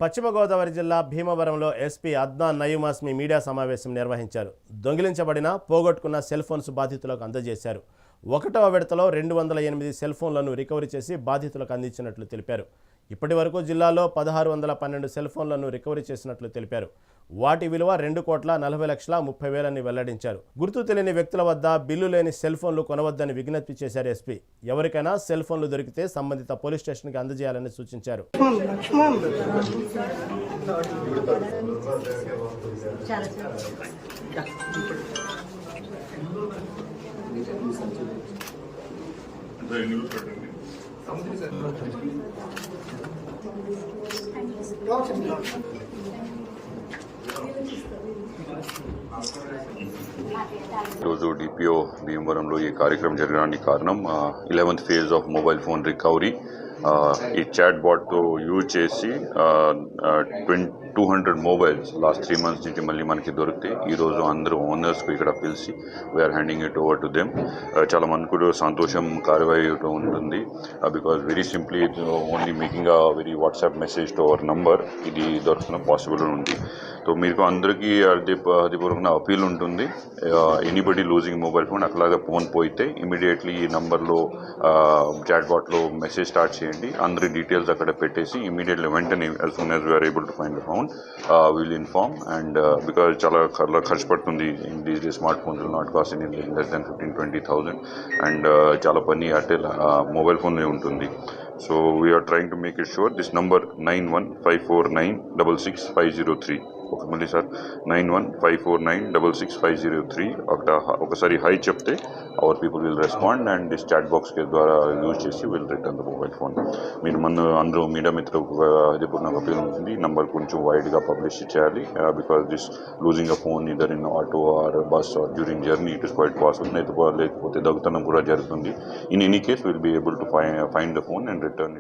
పశ్చిమ గోదావరి జిల్లా భీమవరంలో ఎస్పీ అద్నాన్ నయీం అస్మి మీడియా సమావేశం నిర్వహించారు. దొంగిలించబడిన పోగొట్టుకున్న సెల్ ఫోన్స్ బాధితులకు అందజేశారు. 1వ విడతలో 208 సెల్ ఫోన్లను రికవరీ చేసి బాధితులకు అందించినట్లు తెలిపారు. ఇప్పటి వరకు జిల్లాలో 1612 సెల్ ఫోన్లను రికవరీ చేసినట్లు తెలిపారు. వాటి విలువ 2,40,30,000 అని వెల్లడించారు. గుర్తు తెలియని వ్యక్తుల వద్ద బిల్లు లేని సెల్ ఫోన్లు కొనవద్దని విజ్ఞప్తి చేశారు ఎస్పీ. ఎవరికైనా సెల్ ఫోన్లు దొరికితే సంబంధిత పోలీస్ స్టేషన్కి అందజేయాలని సూచించారు. ఈరోజు డిపిఓ భీమవరంలో ఈ కార్యక్రమం జరగడానికి కారణం 11th phase of mobile phone recovery. ఈ చాట్ బాట్తో యూజ్ చేసి 200 మొబైల్స్ లాస్ట్ 3 months నుంచి మళ్ళీ మనకి దొరికితే ఈరోజు అందరూ ఓనర్స్కు ఇక్కడ పిలిచి we are handing it over to them. చాలా మంది కూడా సంతోషం కార్యవాహి ఉంటుంది. Because very simply only making a very WhatsApp message to our number ఇది దొరకడం పాసిబుల్ ఉంది. సో మీకు అందరికీ అధిపూర్వకంగా అపీల్ ఉంటుంది. ఎనీబడి లూజింగ్ మొబైల్ ఫోన్ అట్లాగా ఫోన్ పోయితే ఇమీడియట్లీ ఈ నంబర్లో చాట్ బాట్లో మెసేజ్ స్టార్ట్ చేయండి. అందరి డీటెయిల్స్ అక్కడ పెట్టేసి ఇమీడియట్లీ వెంటనే as soon as we are able to find the phone we will inform. And because చాలా ఖర్చు పడుతుంది, these days smart phones will not cost anything less than 15,000-20,000 and చాలా పని అంటే మొబైల్ ఫోన్ ఉంటుంది. So we are trying to make it sure. This number 9154966503. మళ్ళీ sir 9154966503. ఒకసారి hi చెప్తే our people will respond and this chat box ద్వారా use చేసి will return the mobile phone. మీరు అందరూ మీడియా మిత్రులకు అధిపూర్ణ అపీల్ ఉంటుంది. నంబర్ కొంచెం వైడ్గా పబ్లిష్ చేయాలి. Because this losing a phone either in auto or bus or during journey it is quite possible. లేకపోతే దొంగతనం కూడా జరుగుతుంది. In any case will be able to find the phone and return.